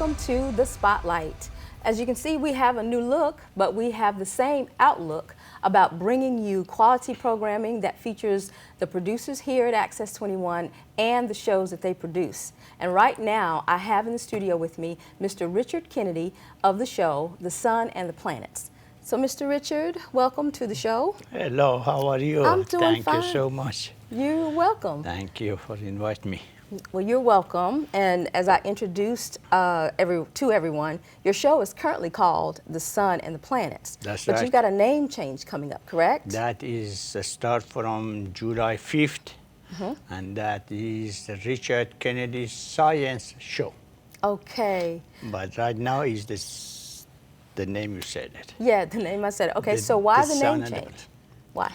welcome to the Spotlight. As you can see, we have a new look, but we have the same outlook about bringing you quality programming that features the producers here at Access 21 and the shows that they produce. And right now, I have in the studio with me Mr. Richard Kennedy of the show, The Sun and the Planets. So, Mr. Richard, welcome to the show. Hello, how are you? I'm doing fine. Thank you so much. You're welcome. Thank you for inviting me. Well, you're welcome. And as I introduced to everyone, your show is currently called The Sun and the Planets. That's right. But you've got a name change coming up, correct? That is a start from July 5th, and that is the Richard Kennedy Science Show. Okay. But right now is the name you said it. Yeah, the name I said. Okay, so why the name change? Why?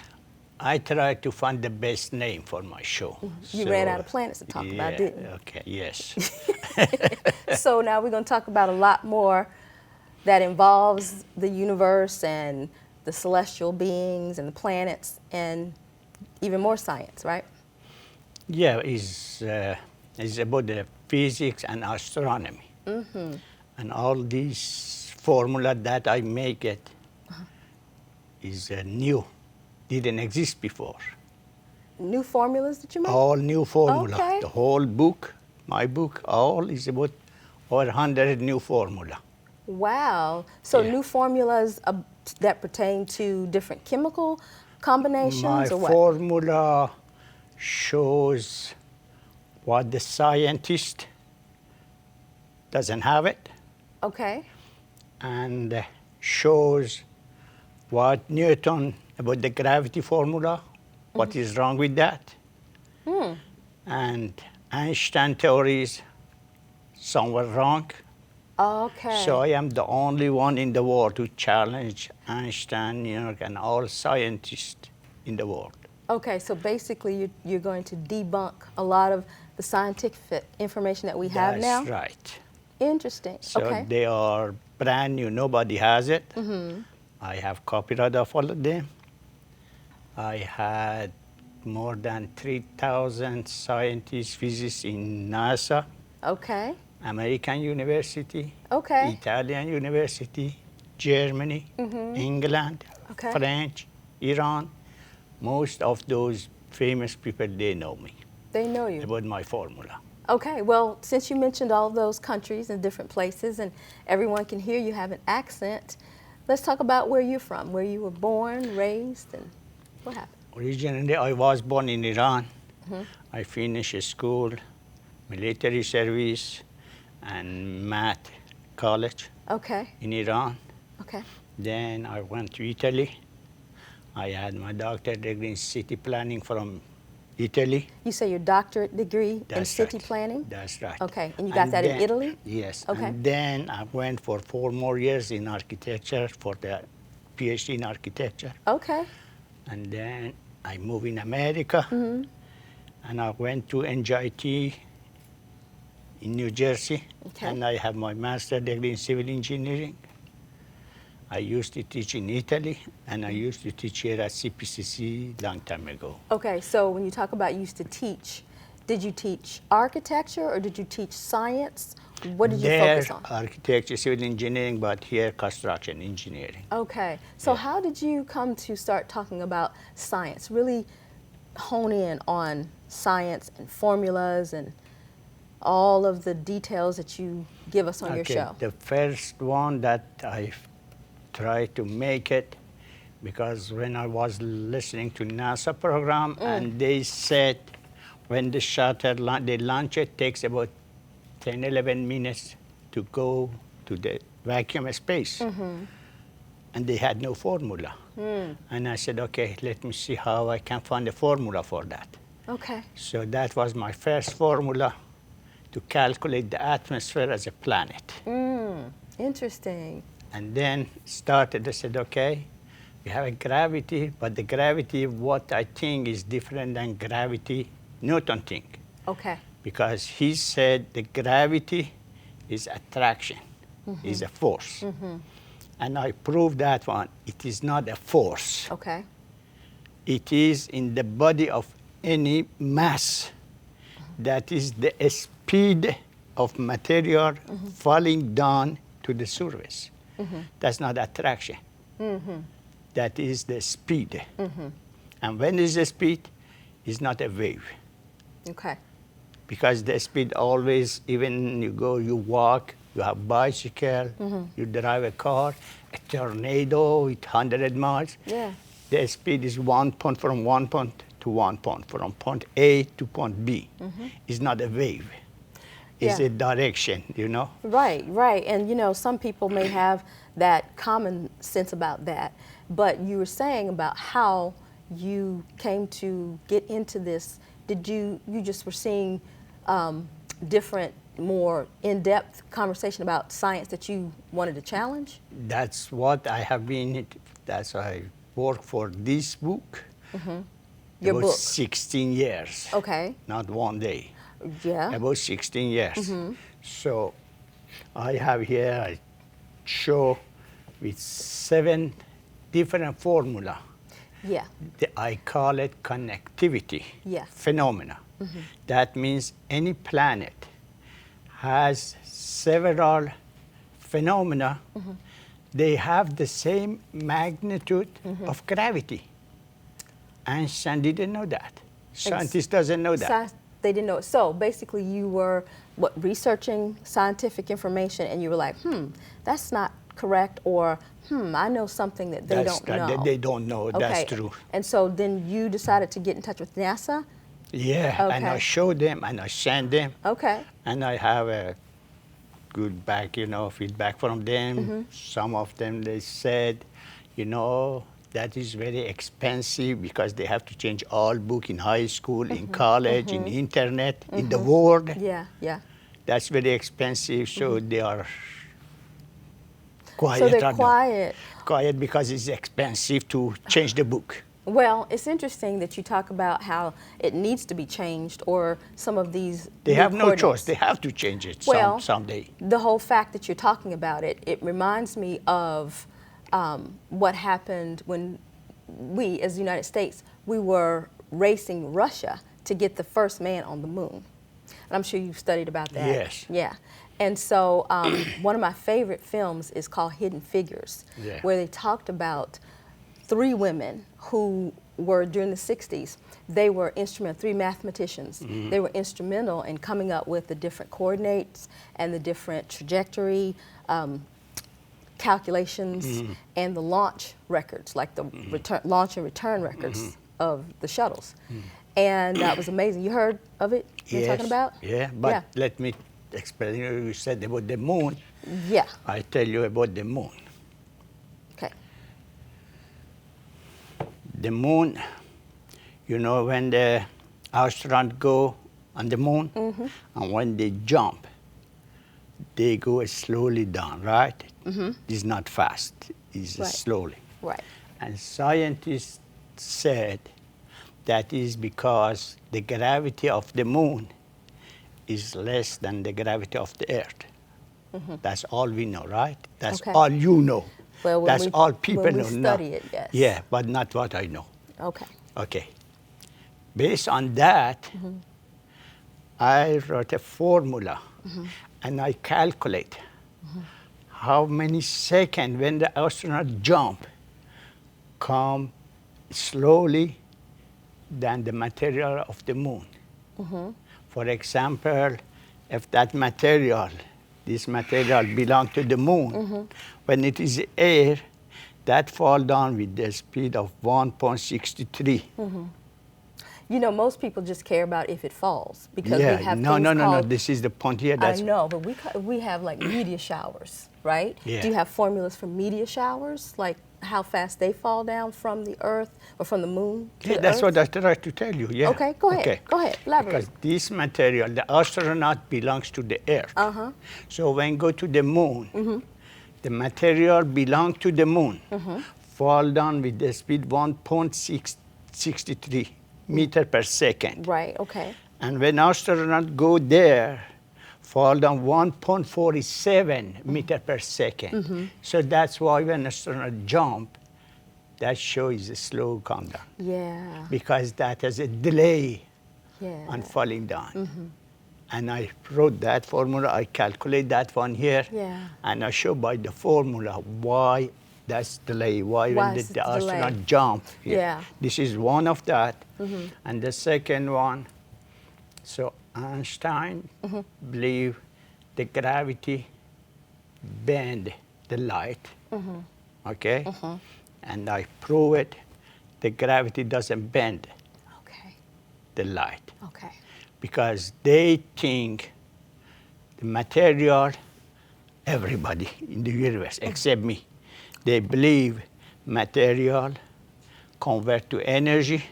I tried to find the best name for my show. You ran out of planets to talk about, didn't you? Okay, yes. So now we're going to talk about a lot more that involves the universe and the celestial beings and the planets and even more science, right? Yeah, it's about the physics and astronomy. And all these formula that I make it is new. Didn't exist before. New formulas that you make? All new formula. Okay. The whole book, my book, all is about over 100 new formula. Wow. So Yeah. new formulas that pertain to different chemical combinations My or what? formula shows what the scientist doesn't have it, Okay. and shows what Newton about the gravity formula, what is wrong with that, and Einstein theories, some were wrong. Okay. So I am the only one in the world to challenge Einstein, and all scientists in the world. Okay, so basically you're going to debunk a lot of the scientific information that we have now? That's right. Interesting. So okay. they are brand new, nobody has it. I have copyright of all of them. I had more than 3,000 scientists, physicists in NASA, Okay. American University, Okay. Italian University, Germany, England, Okay. French, Iran. Most of those famous people, they know me They know you. about my formula. Okay, well, since you mentioned all those countries and different places and everyone can hear you have an accent, let's talk about where you're from, where you were born, raised, and what happened? Originally, I was born in Iran. I finished school, military service, and math college Okay, in Iran. okay, Then I went to Italy. I had my doctorate degree in city planning from Italy. You say your doctorate degree in That's city right. planning? That's right. Okay, and you got that in Italy? Yes. Okay. And then I went for 4 more years in architecture for the PhD in architecture. Okay, And then I moved in America, and I went to NJIT in New Jersey, Okay. and I have my master's degree in civil engineering. I used to teach in Italy, and I used to teach here at CPCC long time ago. okay, so when you talk about you used to teach, did you teach architecture or did you teach science? What did you There, focus on? architecture, civil engineering, but here construction engineering. Okay, so how did you come to start talking about science, really hone in on science and formulas and all of the details that you give us on your show? The first one that I tried to make it, because when I was listening to NASA program, and they said when the shuttle, they launch it, takes about 10, 11 minutes to go to the vacuum space. And they had no formula. And I said, okay, let me see how I can find a formula for that. Okay, So that was my first formula to calculate the atmosphere as a planet. interesting. And then started, I said, okay, we have a gravity, but the gravity, what I think is different than gravity Newton think. Okay, Because he said the gravity is attraction, is a force. And I proved that one. It is not a force. okay, It is in the body of any mass. That is the speed of material falling down to the surface. That's not attraction. That is the speed. And when is the speed? It's not a wave. Okay. Because the speed always, even you go, you walk, you have bicycle, you drive a car, a tornado with 100 miles. Yeah. The speed is 1 point from 1 point to 1 point, from point A to point B. It's not a wave. It's Yeah. a direction, you know? Right, right. And you know, some people may have that common sense about that, but you were saying about how you came to get into this. Did you just were seeing different, more in-depth conversation about science that you wanted to challenge? That's what I have been, that's why I work for this book. Your about book. 16 years. Okay. Not one day. Yeah. About 16 years. So I have here a show with 7 different formula. Yeah. I call it connectivity Yeah. phenomena. That means any planet has several phenomena. They have the same magnitude of gravity. Einstein didn't know that. Scientists doesn't know that. They didn't know it. So basically you were researching scientific information and you were like, that's not correct, or I know something that they don't know. They don't know, that's true. And so then you decided to get in touch with NASA? Yeah, and I Okay. showed them and I sent them. Okay. And I have a good feedback from them. Some of them, they said, that is very expensive because they have to change all book in high school, in college, in internet, in the world. Yeah, yeah. That's very expensive, so they are quiet. So they're right now. quiet. Quiet because it's expensive to change the book. Well, it's interesting that you talk about how it needs to be changed, or some of these They new have no choice. coordinates. They have to change it Well, someday. The whole fact that you're talking about it, it reminds me of what happened when we, as the United States, we were racing Russia to get the first man on the moon. And I'm sure you've studied about that. Yes. Yeah. And so one of my favorite films is called Hidden Figures, Yeah. where they talked about 3 women who were, during the 60s, they were instrumental, 3 mathematicians. They were instrumental in coming up with the different coordinates and the different trajectory calculations and the launch records, like the launch and return records of the shuttles. And that was amazing. You heard of it? You're talking about? Yeah, but let me explain. You said about the moon. Yeah. I tell you about the moon. Okay. The moon, when the astronauts go on the moon, and when they jump, they go slowly down, right? It's not fast, it's Right. slowly. Right. And scientists said that is because the gravity of the moon is less than the gravity of the earth. That's all we know, right? That's Okay. all you know. Well, when That's we, all people when we know. study it, yes. Yeah, but not what I know. Okay. Okay. Based on that, I wrote a formula and I calculate how many seconds when the astronaut jump come slowly than the material of the moon. For example, if that material, this material belong to the moon, when it is air, that fall down with the speed of 1.63. Most people just care about if it falls because Yeah, we have no, things no, no, no. called, This is the point here. I That's know, but we have like meteor showers, right? Yeah. Do you have formulas for meteor showers, like how fast they fall down from the Earth or from the moon to yeah, the that's Earth? what I tried to tell you. Yeah. Okay, go ahead. Okay. Go ahead. Elaborate. Because this material, the astronaut belongs to the Earth. So when go to the moon, the material belong to the moon, fall down with the speed 1.63 meter per second. Right. Okay. And when astronaut go there, fall down 1.47 meter per second. So that's why when astronaut jump, that shows a slow countdown Yeah. because that has a delay Yeah. on falling down. And I wrote that formula, I calculate that one here, Yeah. and I show by the formula why that's delay, why when Why is the it delay? astronaut jump here. Yeah. This is one of that. Mm-hmm. And the second one, so Einstein believed the gravity bend the light, okay? And I prove it, the gravity doesn't bend Okay. the light. Okay. Because they think the material, everybody in the universe except me, they believe material convert to energy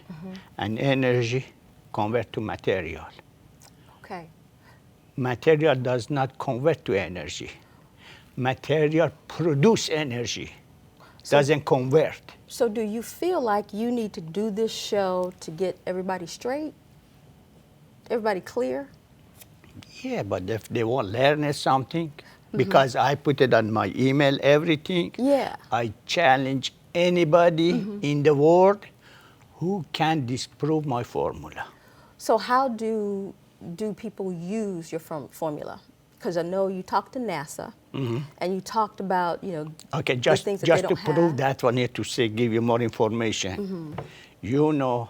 and energy convert to material. Okay. Material does not convert to energy. Material produce energy, doesn't convert. So do you feel like you need to do this show to get everybody straight? Everybody clear? Yeah, but if they want to learn something, because I put it on my email, everything, Yeah. I challenge anybody in the world who can disprove my formula. So how do people use your formula? Because I know you talked to NASA, and you talked about, Okay, the just things that they to don't prove have. that one here to say, give you more information. You know,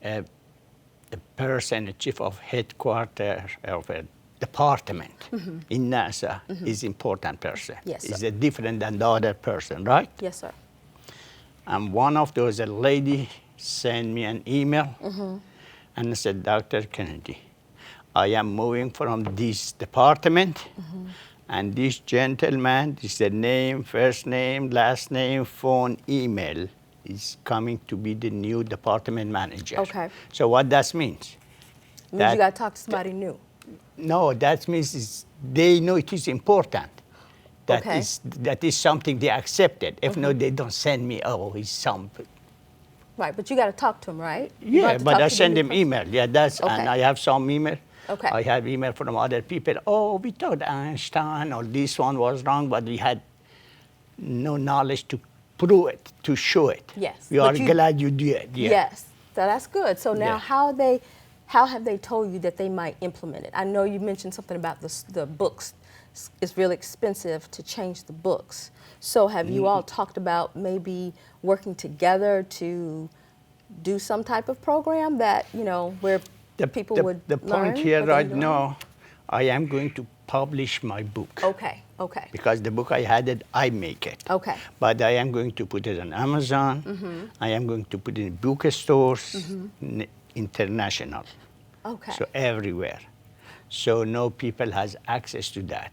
a person, a chief of headquarters of a department in NASA is important person. Yes, Is sir. different than the other person, right? Yes, sir. And one of those, a lady sent me an email and said, Dr. Kennedy, I am moving from this department, and this gentleman, this is the name, first name, last name, phone, email, is coming to be the new department manager. Okay. So what that means? Means you got to talk to somebody new. No, that means they know it is important. Okay. That is something they accepted. If not, they don't send me, oh, it's something. Right, but you got to talk to them, right? You Yeah, have to but talk I to the send new them person. email. Yeah, that's, Okay. and I have some email. Okay. I have email from other people. Oh, we thought Einstein or this one was wrong, but we had no knowledge to prove it, to show it. Yes, We but are you- glad you did. Yeah. Yes, so that's good. So now, Yeah. how have they told you that they might implement it? I know you mentioned something about the books. It's really expensive to change the books. So have you all talked about maybe working together to do some type of program that, where people would The learn point here what they right need to learn? now, I am going to publish my book. Okay, okay, Because the book I had it, I make it. okay. But I am going to put it on Amazon. I am going to put it in bookstores, international. Okay. So everywhere. So no people has access to that.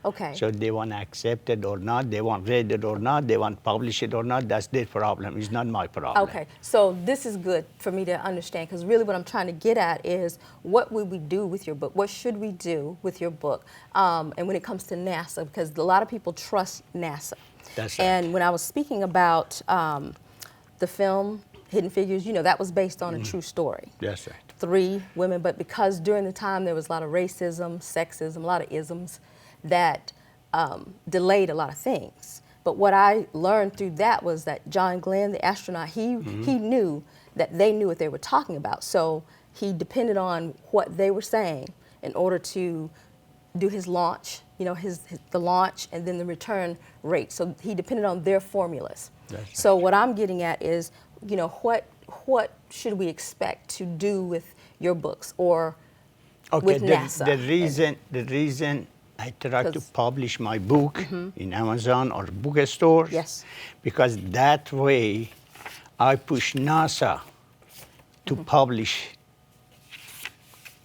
Okay. So they want to accept it or not, they want read it or not, they want publish it or not, that's their problem. It's not my problem. Okay, so this is good for me to understand, because really what I'm trying to get at is what would we do with your book? What should we do with your book? And when it comes to NASA, because a lot of people trust NASA. That's right. And when I was speaking about the film, Hidden Figures, that was based on a true story. That's right. 3 women, but because during the time there was a lot of racism, sexism, a lot of isms that delayed a lot of things. But what I learned through that was that John Glenn, the astronaut, he knew that they knew what they were talking about. So he depended on what they were saying in order to do his launch, the launch and then the return rate. So he depended on their formulas. That's So what I'm getting at is, what should we expect to do with your books or with NASA? The reason I try to 'Cause- publish my book in Amazon or bookstores, Yes. because that way I push NASA to publish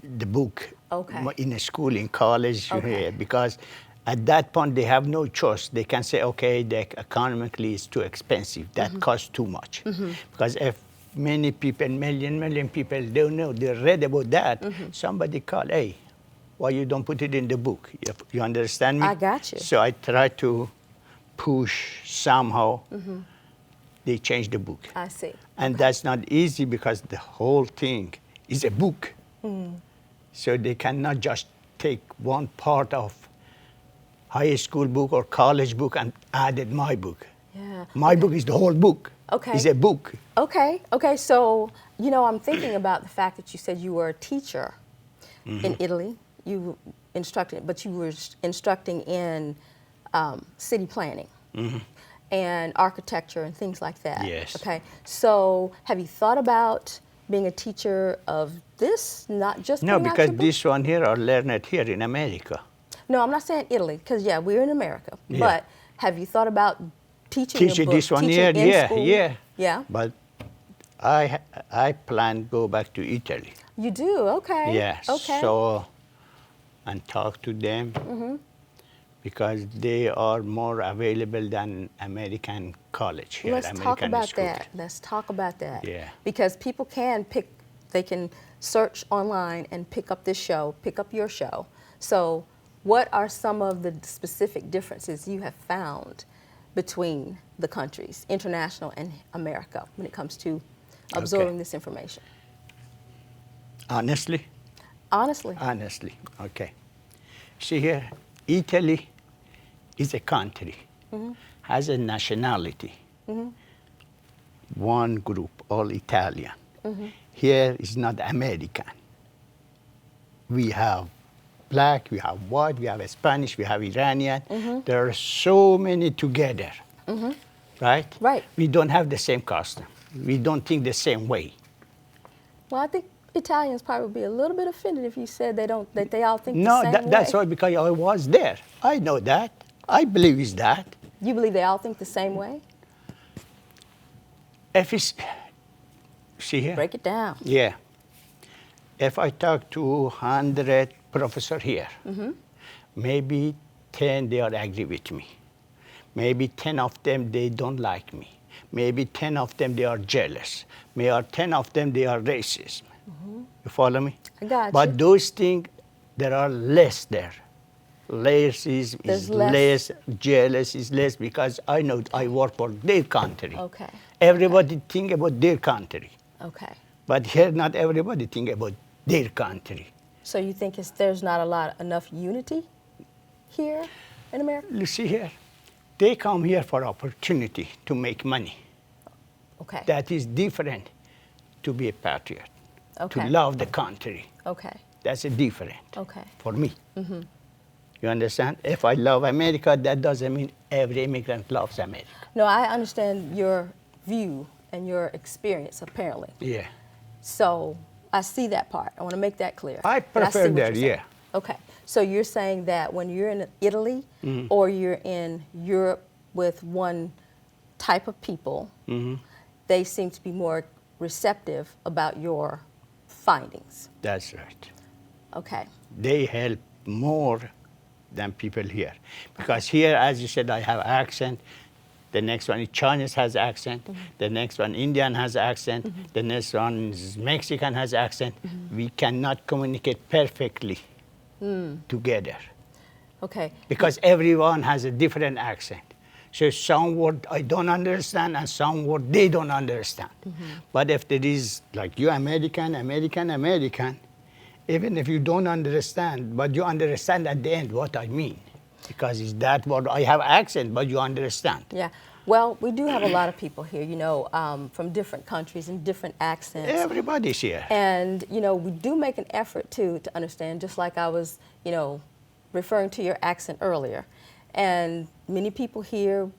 the book Okay. in a school, in college, Okay. because at that point they have no choice. They can say, okay, economically it's too expensive, that costs too much. Because if many people, million people don't know, they read about that, somebody call, hey, why you don't put it in the book? You understand me? I got you. So I try to push somehow, they change the book. I see. And that's not easy because the whole thing is a book. So they cannot just take one part of high school book or college book and added my book. Yeah. My book is the whole book. Okay. It's a book. Okay, so, I'm thinking about the fact that you said you were a teacher. in Italy. You instructed, but you were instructing in city planning and architecture and things like that. Yes. Okay. So have you thought about being a teacher of this, not just No, putting out because your book? this one here, I learned it here in America. No, I'm not saying Italy, because yeah, we're in America. Yeah. But have you thought about teaching your Teaching book, this one teaching here, in yeah, school? yeah. Yeah. But I plan to go back to Italy. You do, okay. Yeah. Okay. So, and talk to them because they are more available than American college here. Let's American talk about school. that. Let's talk about that. Yeah. Because people can pick, they can search online and pick up this show, pick up your show. So what are some of the specific differences you have found between the countries, international and America, when it comes to absorbing this information? Honestly? Honestly. Honestly, okay. See here, Italy is a country, has a nationality. One group, all Italian. Here is not American. We have black, we have white, we have Spanish, we have Iranian. There are so many together, right? Right. We don't have the same custom. We don't think the same way. Well, I think Italians probably would be a little bit offended if you said they don't, that they all think No, the same way. that's why, because I was there. I know that. I believe it's that. You believe they all think the same way? If it's, see here? Break it down. Yeah. If I talk to 100 professors here, maybe 10 they are agree with me. Maybe 10 of them they don't like me. Maybe 10 of them they are jealous. Maybe 10 of them they are racist. You follow me? I got But you. those things, there are less there. Less is There's less, jealous is less, because I know I work for their country. Okay. Everybody think about their country. Okay. But here, not everybody think about their country. So you think there's not enough unity here in America? You see here, they come here for opportunity to make money. Okay. That is different to be a patriot, Okay. to love the country. Okay. That's a different Okay. for me. You understand? If I love America, that doesn't mean every immigrant loves America. No, I understand your view and your experience, apparently. Yeah. So I see that part. I want to make that clear. I But see prefer what that, you're saying. yeah. Okay. So you're saying that when you're in Italy or you're in Europe with one type of people, they seem to be more receptive about your findings. That's right. Okay. They help more than people here. Because here, as you said, I have accent. The next one is Chinese has accent. The next one Indian has accent. The next one is Mexican has accent. We cannot communicate perfectly together Okay. because everyone has a different accent. So some word I don't understand and some word they don't understand. But if there is like you American, even if you don't understand, but you understand at the end what I mean. Because it's that word, I have accent, but you understand. Yeah. Well, we do have a lot of people here, you know, from different countries and different accents. Everybody's here. And, you know, we do make an effort, to understand, just like I was, you know, referring to your accent earlier. And many people here,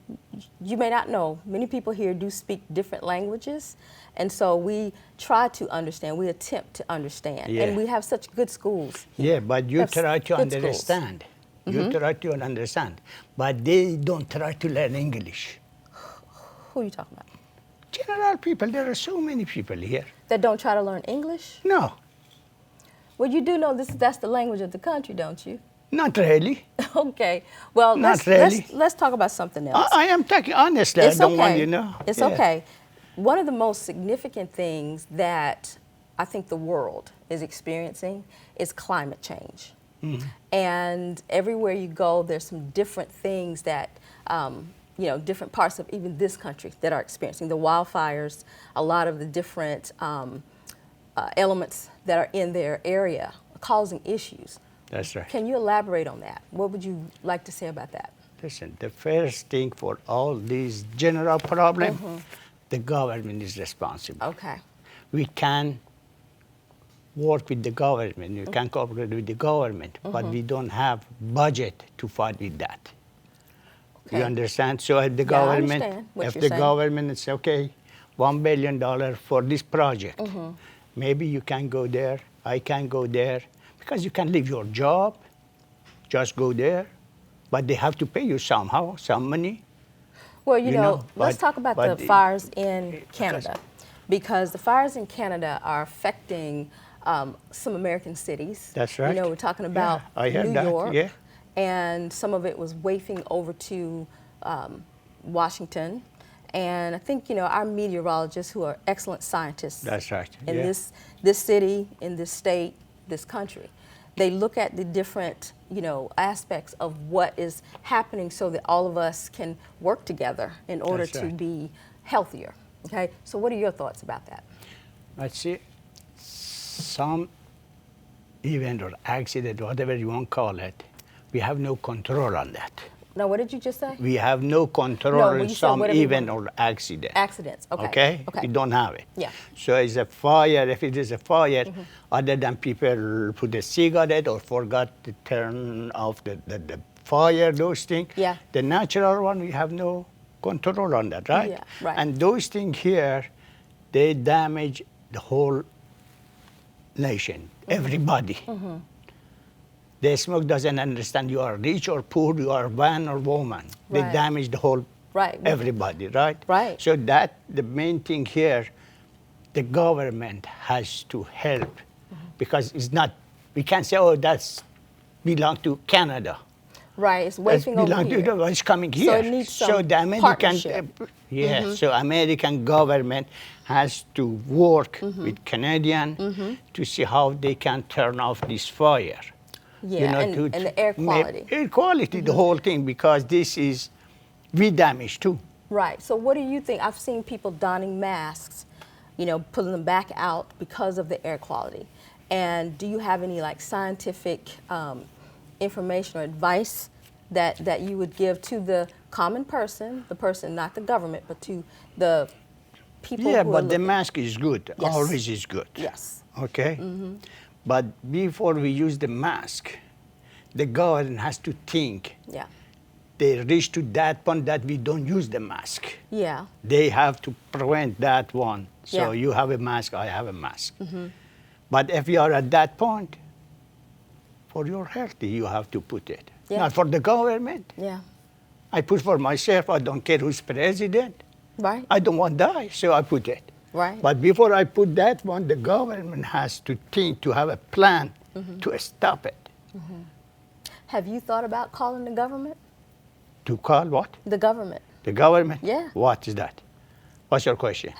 you may not know, many people here do speak different languages. And so we try to understand, we attempt to understand. Yeah. And we have such good schools here. Yeah, but you That's try to good schools. understand. You try to understand. But they don't try to learn English. Who are you talking about? General people, there are so many people here. That don't try to learn English? No, Well, you do know that's the language of the country, don't you? not really. Okay. Well, Not really. let's talk about something else. I am talking honestly. It's I don't okay. want you to know. It's Yeah. okay. One of the most significant things that I think the world is experiencing is climate change. And everywhere you go, there's some different things that, you know, different parts of even this country that are experiencing. The wildfires, a lot of the different elements that are in their area causing issues. That's right. Can you elaborate on that? What would you like to say about that? Listen, the first thing for all these general problems, the government is responsible. Okay. We can work with the government. You can cooperate with the government, but we don't have budget to fight with that. Okay. You understand? So if the Yeah, I government, understand what if you're the saying. government is okay, $1 billion for this project, maybe you can go there, I can go there, because you can leave your job, just go there, but they have to pay you somehow, some money. Well, you You know, know, let's but- talk about but the it- fires in Canada, because the fires in Canada are affecting some American cities. That's right. You know, we're talking about Yeah, I heard New that, York, yeah. and some of it was wafting over to Washington. And I think, you know, our meteorologists, who are excellent scientists That's right, in yeah. this city, in this state, this country, they look at the different, you know, aspects of what is happening so that all of us can work together in order That's to right. be healthier. Okay, so what are your thoughts about that? Let's see, some event or accident, whatever you want to call it, we have no control on that. Now, what did you just say? We have no control No, on when you said some whatever you event want. or accident. Accidents. Okay. Okay? Okay. We don't have it. Yeah. So it's a fire. If it is a fire, other than people put a cigarette or forgot to turn off the fire, those things. Yeah. The natural one, we have no control on that, right? Yeah, right. And those things here, they damage the whole nation, everybody. The smoke doesn't understand you are rich or poor, you are man or woman. They Right. damage the whole Right. everybody, right? Right. So that the main thing here, the government has to help because it's not. We can't say, oh, that's belong to Canada. Right. It's That's wafting over belong here. to it's coming So here. it needs So some the American, partnership. So American government has to work with Canadian to see how they can turn off this fire. Yeah, and the air quality. Air quality, the whole thing, because this is, we damage too. Right. So what do you think? I've seen people donning masks, you know, pulling them back out because of the air quality. And do you have any like scientific information or advice that you would give to the common person, the person, not the government, but to the people Yeah, who are but the looking? mask is good. Yes. Always is good. Yes. Okay? But before we use the mask, the government has to think. Yeah. They reach to that point that we don't use the mask. Yeah. They have to prevent that one. So Yeah. you have a mask, I have a mask. But if you are at that point, for your health, you have to put it. Yeah. Not for the government. Yeah. I put for myself, I don't care who's president. Right. I don't want to die, so I put it. Right. But before I put that one, the government has to think, to have a plan to stop it. Have you thought about calling the government? To call what? The government. The government? Yeah. What is that? What's your question?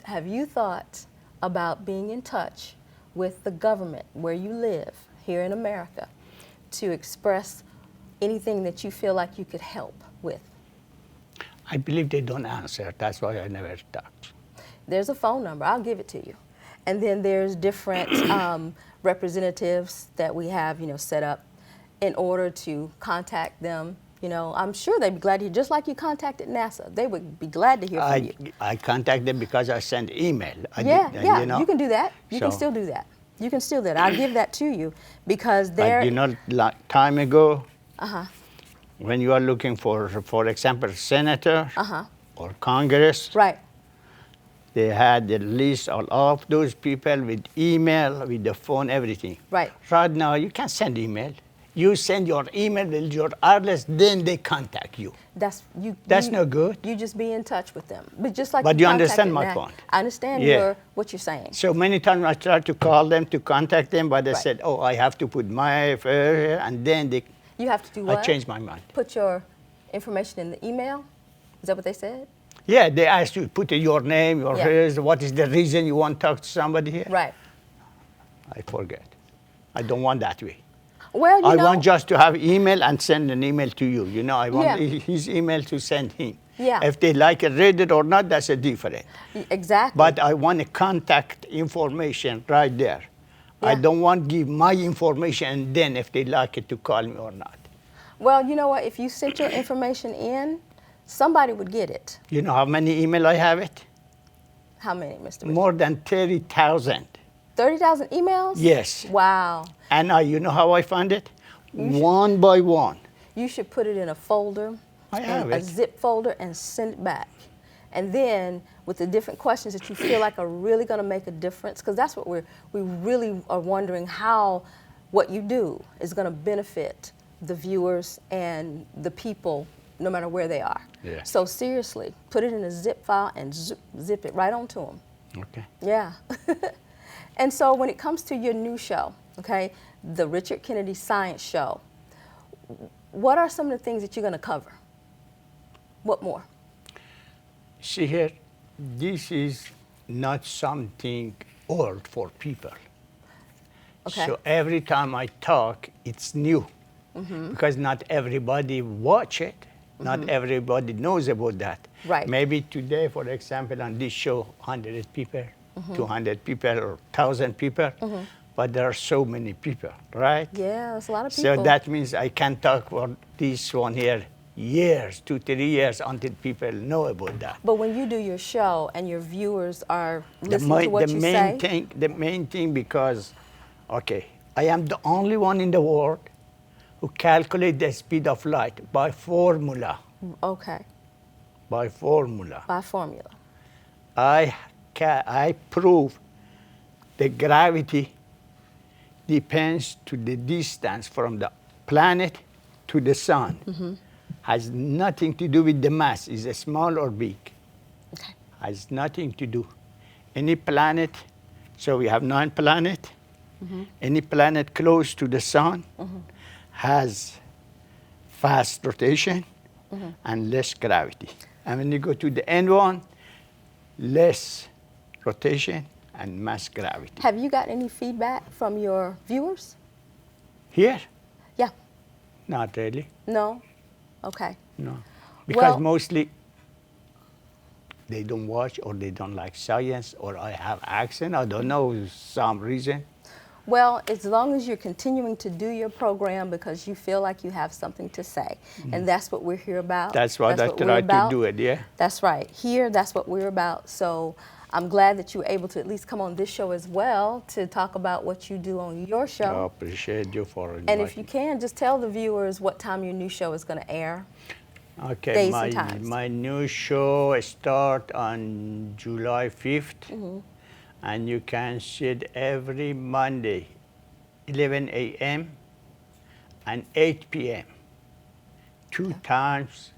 Have you thought about being in touch with the government where you live here in America to express anything that you feel like you could help with? I believe they don't answer. That's why I never talked. There's a phone number. I'll give it to you. And then there's different representatives that we have, you know, set up in order to contact them. You know, I'm sure they'd be glad to hear, just like you contacted NASA. They would be glad to hear from you. I contact them because I send email. You can do that. You can So- still do that. You can still do that. I'll give that to you because they're. But you know, like time ago, Uh-huh. when you are looking for example, senator Uh-huh. or Congress, Right. they had the list of all of those people with email, with the phone, everything. Right. Right now, you can send email. You send your email with your address, then they contact you. That's you. That's you- no good. You just be in touch with them, but just like. But you understand contacted my Na- point. I understand Yeah. what you're saying. So many times I tried to call them to contact them, but they Right. said, "Oh, I have to put my," and then they. You have to do I what? changed my mind. Put your information in the email. Is that what they said? Yeah, they asked you put your name, your Yeah. hers, what is the reason you want to talk to somebody here. Right. I forget. I don't want that way. Well, you I know. want just to have email and send an email to you. You know, I want Yeah. his email to send him. Yeah. If they like it, read it or not, that's a different. Exactly. But I want a contact information right there. I Yeah. don't want to give my information and then if they like it to call me or not. Well, you know what? If you sent your information in, somebody would get it. You know how many email I have it? How many, Mr. Reeves? More than 30,000. 30,000 emails? Yes. Wow. And you know how I found it? One by one. You should put it in a folder, I have a it. zip folder, and send it back. And then with the different questions that you feel like are really going to make a difference, because that's what we really are wondering, how what you do is going to benefit the viewers and the people, no matter where they are. Yeah. So seriously, put it in a zip file and zip it right onto them. Okay. Yeah. And so when it comes to your new show, okay, the Richard Kennedy Science Show, what are some of the things that you're going to cover? What more? See here, this is not something old for people. Okay. So every time I talk, it's new. Because not everybody watch it. Not everybody knows about that. Right. Maybe today, for example, on this show, 100 people, 200 people, or 1,000 people. But there are so many people, right? Yeah, there's a lot of people. So that means I can talk for this one here years, 2-3 years, until people know about that. But when you do your show and your viewers are listening to what you say, The main thing, because, okay, I am the only one in the world who calculate the speed of light by formula. okay, By formula. by formula. I prove the gravity depends to the distance from the planet to the sun. Has nothing to do with the mass, is it small or big. Okay. Has nothing to do. Any planet, so we have 9 planets, any planet close to the sun has fast rotation and less gravity. And when you go to the end one, less rotation and mass gravity. Have you got any feedback from your viewers? Here? Yeah. Not really, No? Okay. no. Because Well- mostly they don't watch, or they don't like science, or I have accent, I don't know, some reason. Well, as long as you're continuing to do your program because you feel like you have something to say, and that's what we're here about. That's what I we're try to about. do it, yeah. That's right. Here, that's what we're about. So I'm glad that you were able to at least come on this show as well to talk about what you do on your I show. appreciate you for And inviting. if you can, just tell the viewers what time your new show is going to air. Okay, days and times. my new show start on July 5th, and you can see it every Monday, 11 a.m. and 8 p.m. 2 times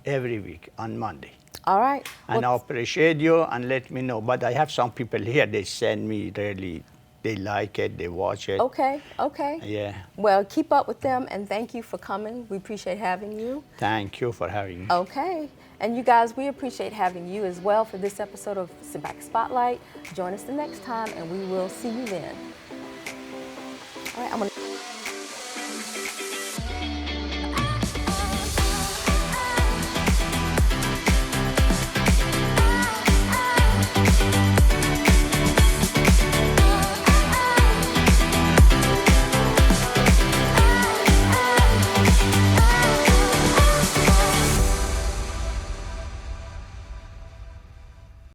every week on Monday. All right. And I Well, appreciate you, and let me know. But I have some people here, they send me really, they like it, they watch it. okay, okay. Yeah, Well, keep up with them, and thank you for coming. We appreciate having you. thank you for having me. Okay. And you guys, we appreciate having you as well for this episode of CMPAC Spotlight. Join us the next time, and we will see you then. All right, I'm going to...